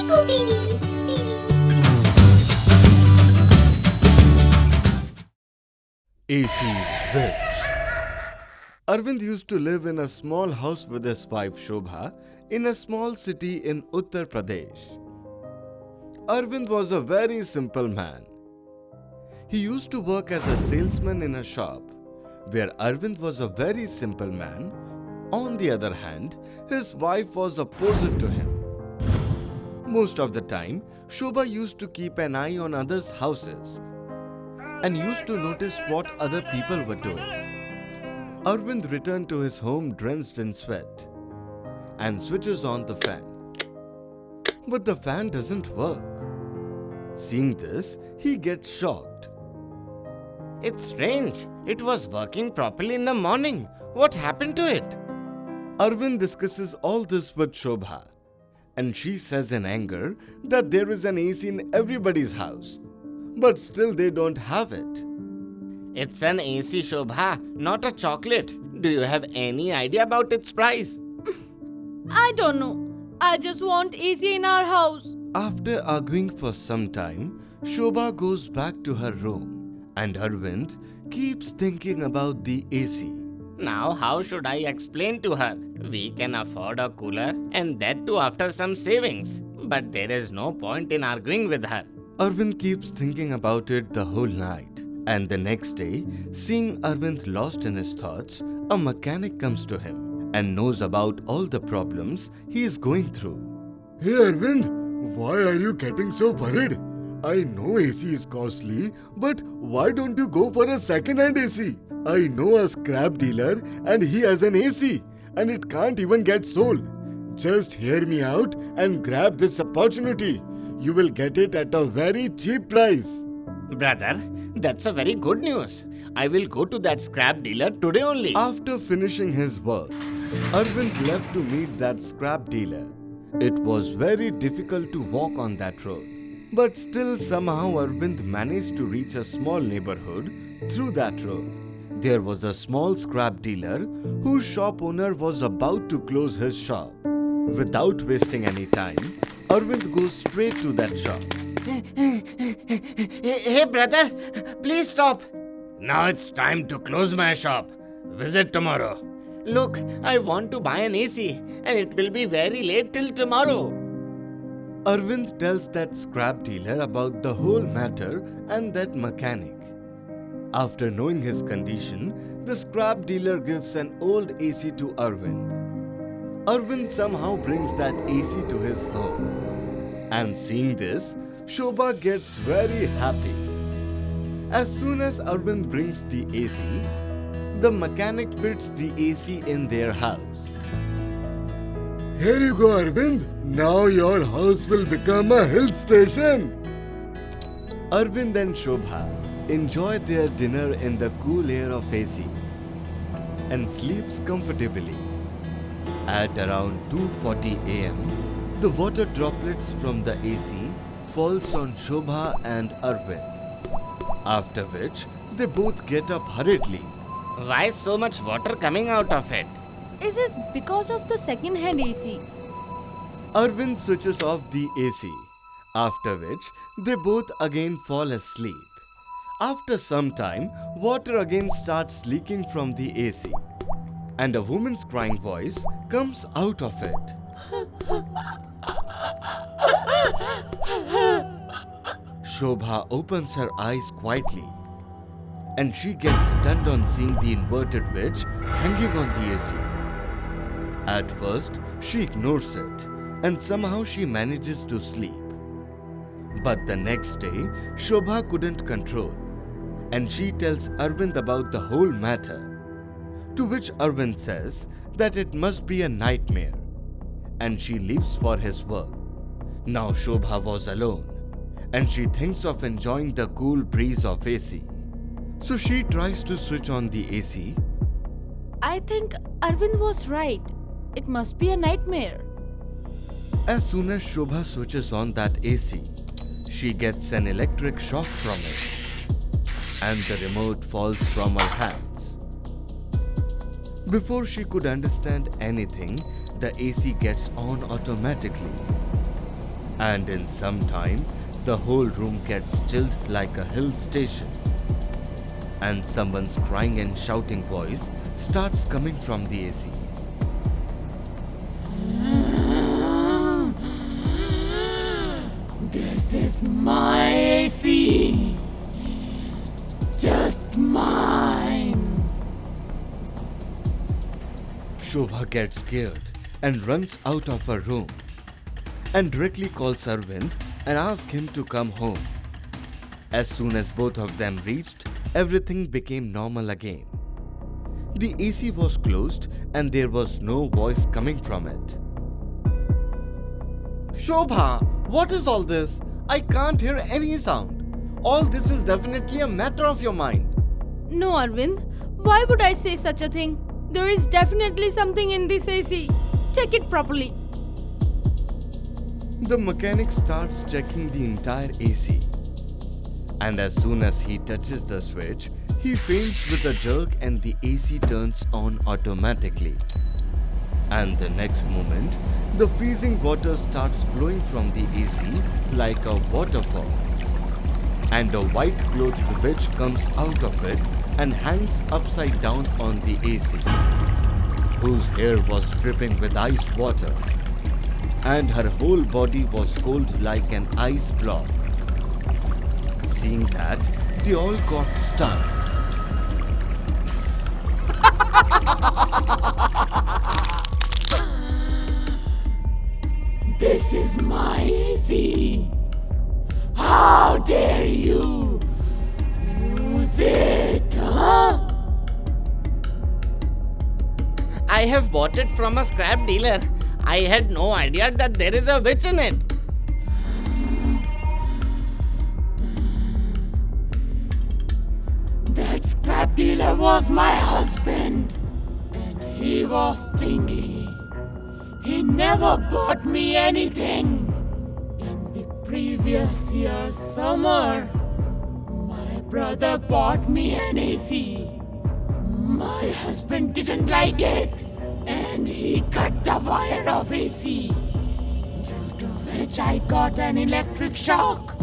Chiku TV. AC Rich. Arvind used to live in a small house with his wife Shobha in a small city in Uttar Pradesh. Arvind was a very simple man. He used to work as a salesman in a shop, where Arvind was a very simple man. On the other hand, his wife was opposite to him. Most of the time, Shobha used to keep an eye on others' houses and used to notice what other people were doing. Arvind returned to his home drenched in sweat and switches on the fan. But the fan doesn't work. Seeing this, he gets shocked. It's strange. It was working properly in the morning. What happened to it? Arvind discusses all this with Shobha, and she says in anger that there is an AC in everybody's house, but still they don't have it. It's an AC, Shobha, not a chocolate. Do you have any idea about its price? I don't know. I just want AC in our house. After arguing for some time, Shobha goes back to her room, and Arvind keeps thinking about the AC. Now, how should I explain to her? We can afford a cooler, and that too after some savings. But there is no point in arguing with her. Arvind keeps thinking about it the whole night. And the next day, seeing Arvind lost in his thoughts, a mechanic comes to him and knows about all the problems he is going through. Hey Arvind, why are you getting so worried? I know AC is costly, but why don't you go for a second-hand AC? I know a scrap dealer and he has an AC and it can't even get sold. Just hear me out and grab this opportunity. You will get it at a very cheap price. Brother, that's a very good news. I will go to that scrap dealer today only. After finishing his work, Arvind left to meet that scrap dealer. It was very difficult to walk on that road. But still somehow Arvind managed to reach a small neighborhood through that road. There was a small scrap dealer whose shop owner was about to close his shop. Without wasting any time, Arvind goes straight to that shop. Hey brother, please stop. Now it's time to close my shop. Visit tomorrow. Look, I want to buy an AC and it will be very late till tomorrow. Arvind tells that scrap dealer about the whole matter and that mechanic. After knowing his condition, the scrap dealer gives an old AC to Arvind. Arvind somehow brings that AC to his home. And seeing this, Shobha gets very happy. As soon as Arvind brings the AC, the mechanic fits the AC in their house. Here you go Arvind. Now your house will become a hill station. Arvind and Shobha enjoy their dinner in the cool air of AC and sleeps comfortably. At around 2:40 am, the water droplets from the AC falls on Shobha and Arvind. After which, they both get up hurriedly. Why so much water coming out of it? Is it because of the second-hand AC? Arvind switches off the AC, after which they both again fall asleep. After some time, water again starts leaking from the AC, and a woman's crying voice comes out of it. Shobha opens her eyes quietly, and she gets stunned on seeing the inverted witch hanging on the AC. At first, she ignores it, and somehow she manages to sleep. But the next day, Shobha couldn't control, and she tells Arvind about the whole matter. To which Arvind says that it must be a nightmare, and she leaves for his work. Now Shobha was alone, and she thinks of enjoying the cool breeze of AC. So she tries to switch on the AC. I think Arvind was right. It must be a nightmare. As soon as Shobha switches on that AC, she gets an electric shock from it, and the remote falls from her hands. Before she could understand anything, the AC gets on automatically. And in some time, the whole room gets chilled like a hill station. And someone's crying and shouting voice starts coming from the AC. This is my AC. Just mine. Shobha gets scared and runs out of her room and directly calls Arvind and asks him to come home. As soon as both of them reached, everything became normal again. The AC was closed and there was no voice coming from it. Shobha, what is all this? I can't hear any sound. All this is definitely a matter of your mind. No, Arvind. Why would I say such a thing? There is definitely something in this AC. Check it properly. The mechanic starts checking the entire AC. And as soon as he touches the switch, he faints with a jerk and the AC turns on automatically. And the next moment, the freezing water starts flowing from the AC like a waterfall. And a white clothed witch comes out of it and hangs upside down on the AC, whose hair was dripping with ice water, and her whole body was cold like an ice block. Seeing that, they all got stunned. This is my AC. How dare you use it, huh? I have bought it from a scrap dealer. I had no idea that there is a witch in it. That scrap dealer was my husband, and he was stingy. He never bought me anything. In the previous year's summer, my brother bought me an AC. My husband didn't like it, and he cut the wire of AC, due to which I got an electric shock,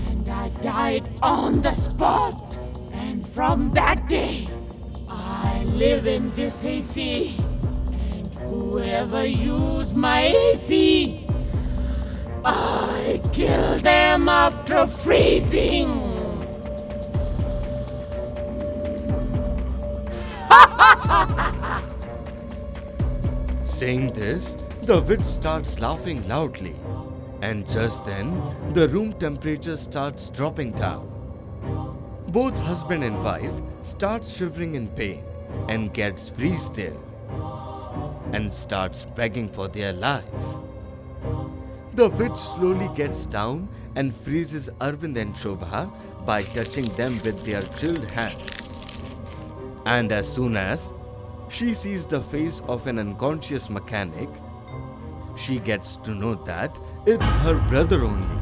and I died on the spot. And from that day, I live in this AC. And whoever used my AC, I kill them after freezing. Saying this, the witch starts laughing loudly. And just then, the room temperature starts dropping down. Both husband and wife start shivering in pain and gets freeze there and starts begging for their life. The witch slowly gets down and freezes Arvind and Shobha by touching them with their chilled hands. And as soon as she sees the face of an unconscious mechanic, she gets to know that it's her brother only.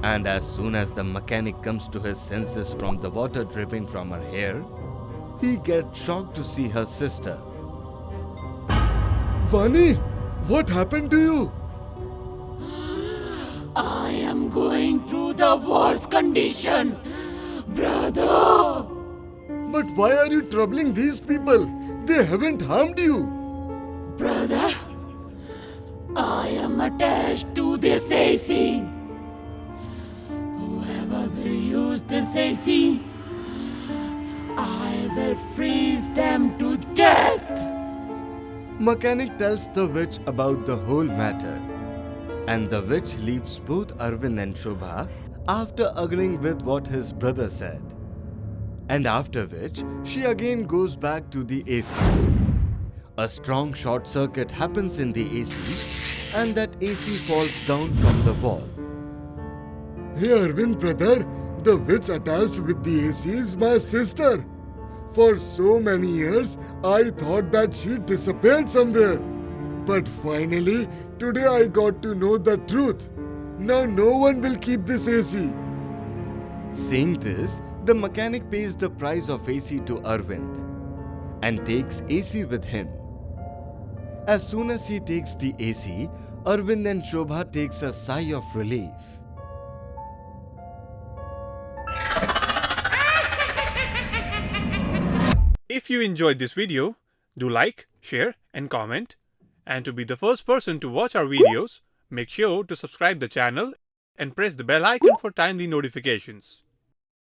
And as soon as the mechanic comes to his senses from the water dripping from her hair, he gets shocked to see her sister. Vani, what happened to you? I am going through the worst condition, brother. But why are you troubling these people? They haven't harmed you. Brother, I am attached to this AC. Whoever will use this AC, I will freeze them to death. Mechanic tells the witch about the whole matter. And the witch leaves both Arvind and Shobha after agreeing with what his brother said. And after which, she again goes back to the AC. A strong short circuit happens in the AC, and that AC falls down from the wall. Hey Arvind brother, the witch attached with the AC is my sister. For so many years, I thought that she disappeared somewhere. But finally, today I got to know the truth. Now no one will keep this AC. Saying this, the mechanic pays the price of AC to Arvind and takes AC with him. As soon as he takes the AC, Arvind and Shobha takes a sigh of relief. If you enjoyed this video, do like, share and comment. And to be the first person to watch our videos, make sure to subscribe the channel and press the bell icon for timely notifications.